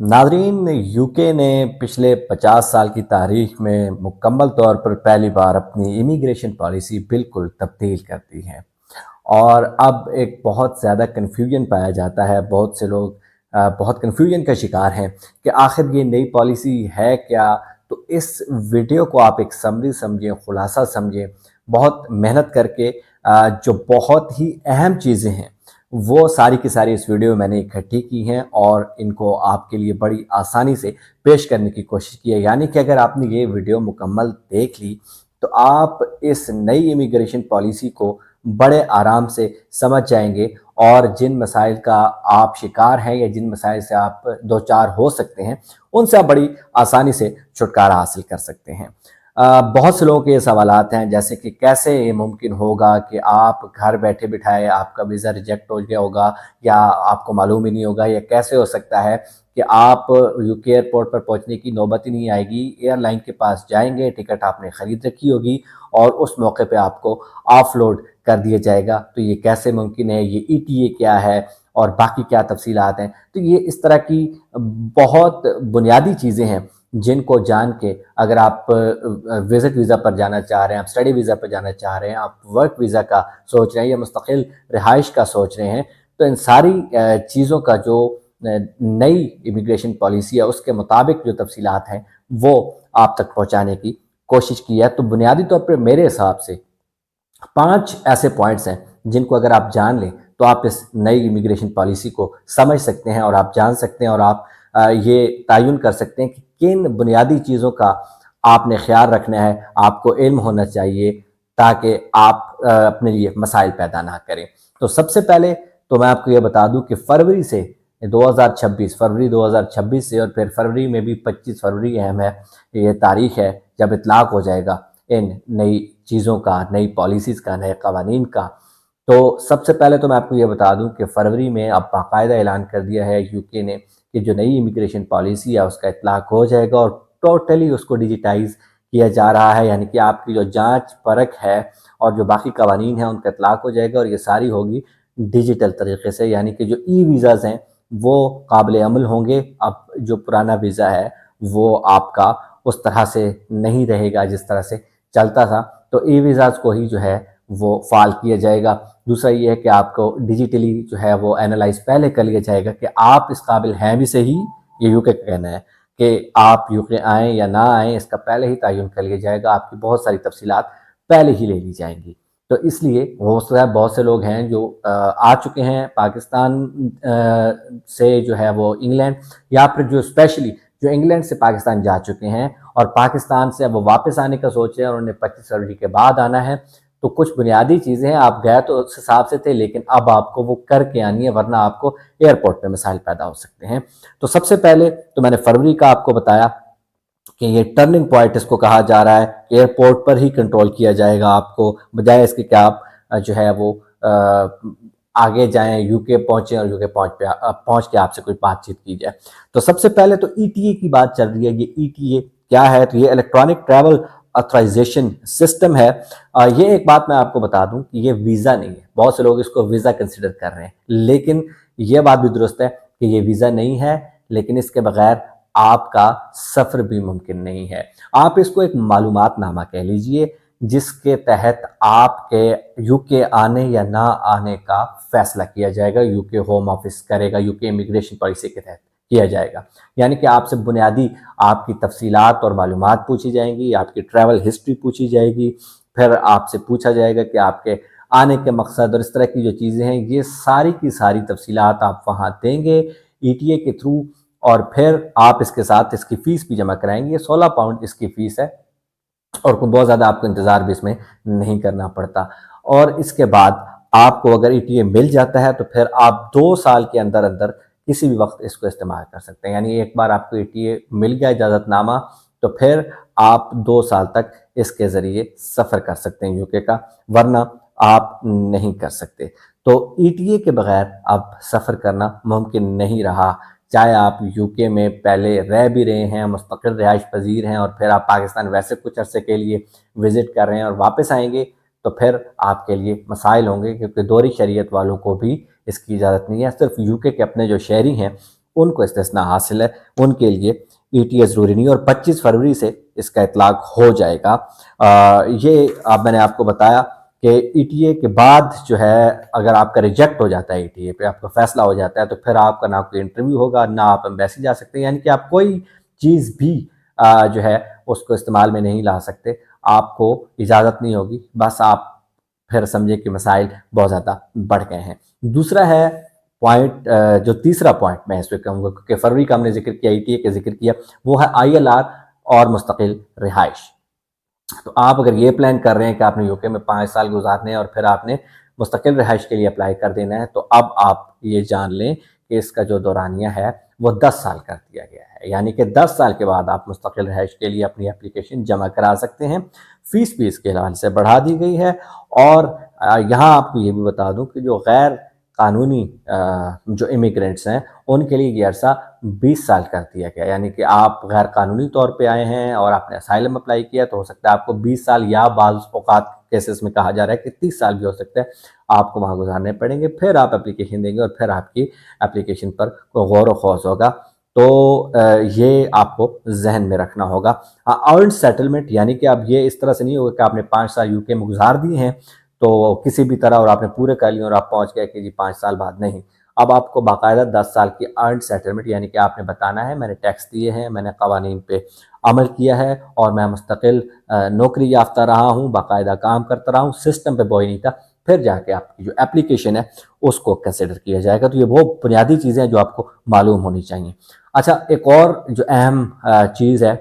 नाज़रीन, यूके ने पिछले 50 साल की तारीख में मुकम्मल तौर पर पहली बार अपनी इमिग्रेशन पॉलिसी बिल्कुल तब्दील कर दी है। और अब एक बहुत ज़्यादा कन्फ्यूजन पाया जाता है। बहुत से लोग बहुत कन्फ्यूजन का शिकार हैं कि आखिर ये नई पॉलिसी है क्या। तो इस वीडियो को आप एक समरी समझें, खुलासा समझें। बहुत मेहनत करके जो बहुत ही अहम चीज़ें हैं वो सारी की सारी इस वीडियो में मैंने इकट्ठी की हैं और इनको आपके लिए बड़ी आसानी से पेश करने की कोशिश की है। यानी कि अगर आपने ये वीडियो मुकम्मल देख ली तो आप इस नई इमिग्रेशन पॉलिसी को बड़े आराम से समझ जाएंगे और जिन मसाइल का आप शिकार हैं या जिन मसाइल से आप दो चार हो सकते हैं उनसे आप बड़ी आसानी से छुटकारा हासिल कर सकते हैं। बहुत से लोगों के ये सवालात हैं, जैसे कि कैसे ये मुमकिन होगा कि आप घर बैठे बिठाए आपका वीज़ा रिजेक्ट हो गया होगा या आपको मालूम ही नहीं होगा, या कैसे हो सकता है कि आप यूके एयरपोर्ट पर पहुंचने की नौबत ही नहीं आएगी, एयरलाइन के पास जाएंगे, टिकट आपने ख़रीद रखी होगी और उस मौके पे आपको ऑफलोड कर दिया जाएगा। तो ये कैसे मुमकिन है, ये ईटीए क्या है और बाकी क्या तफसीलात हैं। तो ये इस तरह की बहुत बुनियादी चीज़ें हैं जिनको जान के अगर आप विज़िट वीज़ा पर जाना चाह रहे हैं, आप स्टडी वीज़ा पर जाना चाह रहे हैं, आप वर्क वीज़ा का सोच रहे हैं या मुस्तकिल रिहाइश का सोच रहे हैं, तो इन सारी चीज़ों का जो नई इमिग्रेशन पॉलिसी है उसके मुताबिक जो तफसीलात हैं वो आप तक पहुंचाने की कोशिश की है। तो बुनियादी तौर पर मेरे हिसाब से 5 ऐसे पॉइंट्स हैं जिनको अगर आप जान लें तो आप इस नई इमिग्रेशन पॉलिसी को समझ सकते हैं और आप जान सकते हैं और आप ये तयन कर सकते हैं कि किन बुनियादी चीज़ों का आपने ख्याल रखना है, आपको इल्म होना चाहिए ताकि आप अपने लिए मसाइल पैदा ना करें। तो सबसे पहले तो मैं आपको ये बता दूं कि फरवरी 2026 से और फिर फरवरी में भी 25 फरवरी अहम है, ये तारीख है जब इतलाक़ हो जाएगा इन नई चीज़ों का, नई पॉलिसीज़ का, नए कवानीन का। तो सबसे पहले तो मैं आपको ये बता दूं कि फरवरी में अब बाकायदा ऐलान कर दिया है यूके ने कि जो नई इमिग्रेशन पॉलिसी है उसका इतलाक़ हो जाएगा और टोटली उसको डिजिटाइज़ किया जा रहा है। यानी कि आपकी जो जांच परख है और जो बाकी कवानीन हैं उनका इतलाक़ हो जाएगा और ये सारी होगी डिजिटल तरीके से। यानी कि जो ई वीज़ाज़ हैं वो काबिल अमल होंगे। अब जो पुराना वीज़ा है वो आपका उस तरह से नहीं रहेगा जिस तरह से चलता था, तो ई वीज़ाज़ को ही जो है वो फ़ाल किया जाएगा। दूसरा ये है कि आपको डिजिटली जो है वो एनालाइज पहले कर लिया जाएगा कि आप इस काबिल हैं भी सही, ये यूके का कहना है कि आप यूके आएँ या ना आएँ इसका पहले ही तयन कर लिया जाएगा, आपकी बहुत सारी तफसीलात पहले ही ले ली जाएंगी। तो इसलिए हो सकता है बहुत से लोग हैं जो आ चुके हैं पाकिस्तान से जो है वो इंग्लैंड, या फिर जो स्पेशली जो इंग्लैंड से पाकिस्तान जा चुके हैं और पाकिस्तान से अब वो वापस आने का सोच रहे हैं और उन्हें 25 फरवरी के बाद आना है। तो कुछ बुनियादी चीज़ें हैं, आप गए तो उस हिसाब से थे लेकिन अब आपको वो करके आनी है, वरना आपको एयरपोर्ट पे मसाइल पैदा हो सकते हैं। तो सबसे पहले तो मैंने फरवरी का आपको बताया कि ये टर्निंग पॉइंट इसको कहा जा रहा है, एयरपोर्ट पर ही कंट्रोल किया जाएगा आपको, बजाय इसके कि आप जो है वो आगे जाएं, यूके पहुंचे और यूके पहुंच के आपसे कोई बातचीत की जाए। तो सबसे पहले तो ईटीए की बात चल रही है। ये ईटीए क्या है? तो ये इलेक्ट्रॉनिक ट्रैवल ऑथराइजेशन सिस्टम है। ये एक बात मैं आपको बता दूं कि ये वीज़ा नहीं है। बहुत से लोग इसको वीज़ा कंसिडर कर रहे हैं, लेकिन ये बात भी दुरुस्त है कि ये वीज़ा नहीं है, लेकिन इसके बगैर आपका सफ़र भी मुमकिन नहीं है। आप इसको एक मालूमातनामा कह लीजिए जिसके तहत आपके यूके आने या ना आने का फैसला किया जाएगा, यूके होम ऑफिस करेगा, यूके इमिग्रेशन पॉलिसी के तहत किया जाएगा। यानी कि आपसे बुनियादी आपकी तफसीलात और मालूमात पूछी जाएंगी, आपकी ट्रैवल हिस्ट्री पूछी जाएगी, फिर आपसे पूछा जाएगा कि आपके आने के मकसद और इस तरह की जो चीज़ें हैं, ये सारी की सारी तफसीलात आप वहाँ देंगे ईटीए के थ्रू, और फिर आप इसके साथ इसकी फ़ीस भी जमा कराएंगे। 16 पाउंड इसकी फ़ीस है और कोई बहुत ज़्यादा आपको इंतज़ार भी इसमें नहीं करना पड़ता। और इसके बाद आपको अगर ईटीए मिल जाता है तो फिर आप 2 साल के अंदर अंदर किसी भी वक्त इसको इस्तेमाल कर सकते हैं। यानी एक बार आपको ईटीए मिल गया इजाज़तनामा तो फिर आप 2 साल तक इसके ज़रिए सफ़र कर सकते हैं यूके का, वरना आप नहीं कर सकते। तो ईटीए के बगैर अब सफ़र करना मुमकिन नहीं रहा। चाहे आप यूके में पहले रह भी रहे हैं, मुस्तकिल रिहाइश पजीर हैं, और फिर आप पाकिस्तान वैसे कुछ अरसे के लिए विज़िट कर रहे हैं और वापस आएंगे, तो फिर आपके लिए मसाइल होंगे, क्योंकि दोहरी शरीयत वालों को भी इसकी इजाज़त नहीं है। सिर्फ यूके के अपने जो शहरी हैं उनको इस्तिस्ना हासिल है, उनके लिए ETA ज़रूरी नहीं है और 25 फरवरी से इसका इतलाक हो जाएगा। ये अब मैंने आपको बताया कि ETA के बाद जो है अगर आपका रिजेक्ट हो जाता है ETA पे, आपका फैसला हो जाता है, तो फिर आपका ना कोई इंटरव्यू होगा, ना आप एम्बेसी जा सकते, यानी कि आप कोई चीज़ भी जो है उसको इस्तेमाल में नहीं ला सकते, आपको इजाज़त नहीं होगी, बस आप फिर समझे कि मसाइल बहुत ज़्यादा बढ़ गए हैं। दूसरा है पॉइंट, जो तीसरा पॉइंट मैं इस पे कहूँगा, क्योंकि फरवरी का हमने जिक्र किया, ETA का जिक्र किया, वो है ILR और मुस्तकिल रिहाइश। तो आप अगर ये प्लान कर रहे हैं कि आपने यूके में 5 साल गुजारने हैं और फिर आपने मुस्तकिल रिहाइश के लिए अप्लाई कर देना है, तो अब आप ये जान लें कि इसका जो दौरानिया है वो 10 साल कर दिया गया है, यानी कि 10 साल के बाद आप मुस्तकिल रिहाइश के लिए अपनी एप्लीकेशन जमा करा सकते हैं। फीस भी इसके हवाले से बढ़ा दी गई है। और यहाँ आपको ये भी बता दूं कि जो गैर कानूनी जो इमिग्रेंट्स हैं उनके लिए ये अरसा 20 साल कर दिया गया, यानी कि आप गैर कानूनी तौर पे आए हैं और आपने असाइलम अप्लाई किया, तो हो सकता है आपको 20 साल या बाज़ औक़ात केसेस में कहा जा रहा है कि 30 साल भी हो सकता है आपको वहाँ गुजारने पड़ेंगे। फिर आप एप्लीकेशन देंगे और फिर आपकी एप्लीकेशन पर कोई गौर व खौज़ होगा। तो ये आपको जहन में रखना होगा। अर्न्ड सेटलमेंट, यानी कि अब ये इस तरह से नहीं होगा कि आपने 5 साल यूके में गुजार दिए हैं तो किसी भी तरह और आपने पूरे कर लिए और आप पहुंच गए कि जी 5 साल बाद, नहीं। अब आपको बाकायदा 10 साल की अर्न्ड सेटलमेंट, यानी कि आपने बताना है मैंने टैक्स दिए हैं, मैंने कवानीन पे अमल किया है और मैं मुस्तकिल नौकरी याफ्ता रहा हूँ, बाकायदा काम करता रहा हूँ, सिस्टम पे बोझ नहीं था, फिर जाके आपकी जो एप्लीकेशन है उसको कंसिडर किया जाएगा। तो ये बहुत बुनियादी चीज़ें हैं जो आपको मालूम होनी चाहिए। अच्छा, एक और जो अहम चीज़ है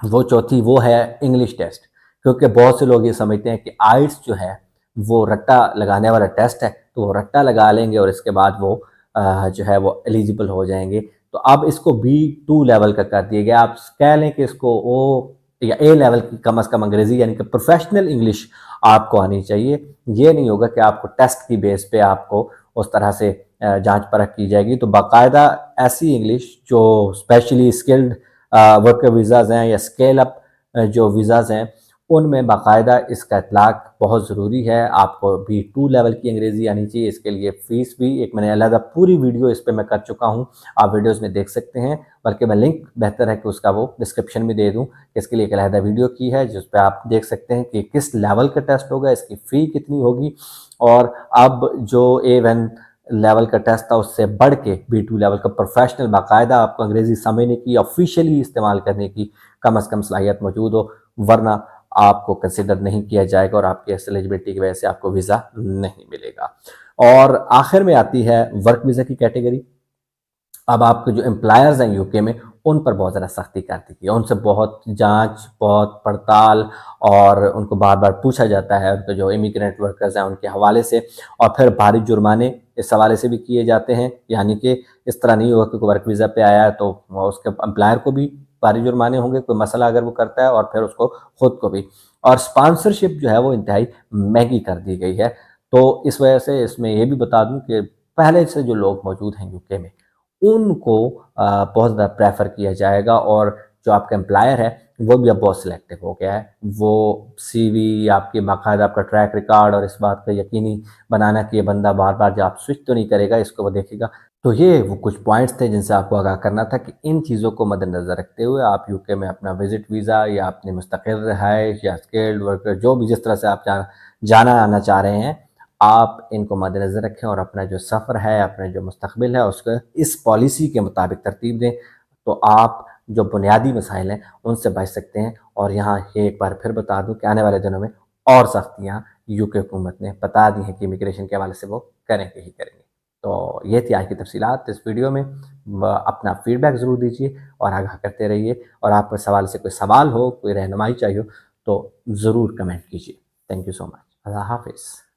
वो चौथी, वो है इंग्लिश टेस्ट, क्योंकि बहुत से लोग ये समझते हैं कि आइट्स जो है वो रट्टा लगाने वाला टेस्ट है, तो वो रट्टा लगा लेंगे और इसके बाद वो जो है वो एलिजिबल हो जाएंगे। तो अब इसको B2 लेवल का कर दिया गया। आप कह लें कि इसको O या A लेवल की कम अज़ कम अंग्रेज़ी, यानी कि प्रोफेशनल इंग्लिश आपको आनी चाहिए। ये नहीं होगा कि आपको टेस्ट की बेस पे आपको उस तरह से जांच परख की जाएगी। तो बाकायदा ऐसी इंग्लिश जो स्पेशली स्किल्ड वर्कर वीज़ाज़ हैं या स्केल अप जो वीज़ाज़ हैं, उनमें बाकायदा इसका इतलाक बहुत ज़रूरी है। आपको B2 लेवल की अंग्रेज़ी आनी चाहिए। इसके लिए फ़ीस भी एक मैंने अलग पूरी वीडियो इस पे मैं कर चुका हूँ, आप वीडियोज़ में देख सकते हैं, बल्कि मैं लिंक बेहतर है कि उसका वो डिस्क्रिप्शन में दे दूँ। इसके लिए एक अलग वीडियो की है जिस पे आप देख सकते हैं कि किस लेवल का टेस्ट होगा, इसकी फ़ी कितनी होगी, और अब जो A1 लेवल का टेस्ट था उससे बढ़ के B2 लेवल का प्रोफेशनल बाकायदा आपको अंग्रेज़ी समझने की, ऑफिशियली इस्तेमाल करने की कम अज़ कम सलाहियत मौजूद हो, वरना आपको कंसिडर नहीं किया जाएगा और आपकी एलिजिबिलिटी की वजह से आपको वीज़ा नहीं मिलेगा। और आखिर में आती है वर्क वीज़ा की कैटेगरी। अब आपके जो एम्प्लॉयर्स हैं यूके में, उन पर बहुत ज़्यादा सख्ती कर दी गई है, उनसे बहुत जांच, बहुत पड़ताल, और उनको बार बार पूछा जाता है उनके जो इमिग्रेंट वर्कर्स हैं उनके हवाले से, और फिर भारी जुर्माने इस हवाले से भी किए जाते हैं। यानी कि इस तरह नहीं होगा कि कोई वर्क वीज़ा पे आया है तो उसके एम्प्लॉयर को भी भारी जुर्माने होंगे, कोई मसला अगर वो करता है, और फिर उसको खुद को भी। और स्पॉन्सरशिप जो है वो इंतहाई महंगी कर दी गई है। तो इस वजह से इसमें ये भी बता दूं कि पहले से जो लोग मौजूद हैं यूके में, उनको बहुत ज़्यादा प्रेफर किया जाएगा, और जो आपका एम्प्लॉयर है वो भी अब बहुत सिलेक्टिव हो गया है। वो CV, आपके बाकायदा आपका ट्रैक रिकॉर्ड और इस बात का यकीनी बनाना कि ये बंदा बार बार जो आप स्विच तो नहीं करेगा, इसको वो देखेगा। तो ये वो कुछ पॉइंट्स थे जिनसे आपको आगाह करना था कि इन चीज़ों को मद्देनज़र रखते हुए आप यूके में अपना विजिट वीज़ा या अपनी मुस्तकिल रिहाइश या स्किल्ड वर्कर, जो भी जिस तरह से आप जाना आना चाह रहे हैं, आप इनको मद्देनज़र रखें और अपना जो सफ़र है, अपना जो मुस्तक़बिल है, उसको इस पॉलिसी के मुताबिक तरतीब दें। तो आप जो बुनियादी मसाइल हैं उनसे बच सकते हैं। और यहाँ ये एक बार फिर बता दूं कि आने वाले दिनों में और सख्तियाँ यूके हुकूमत ने बता दी हैं कि इमिग्रेशन के हवाले से वो करेंगे ही करेंगे। तो ये थी आज की तफसीलात इस वीडियो में। अपना फीडबैक ज़रूर दीजिए और आगाह करते रहिए, और आपके सवाल से कोई सवाल हो, कोई रहनुमाई चाहिए हो, तो ज़रूर कमेंट कीजिए। Thank you so much. अल्लाह हाफ़िज़।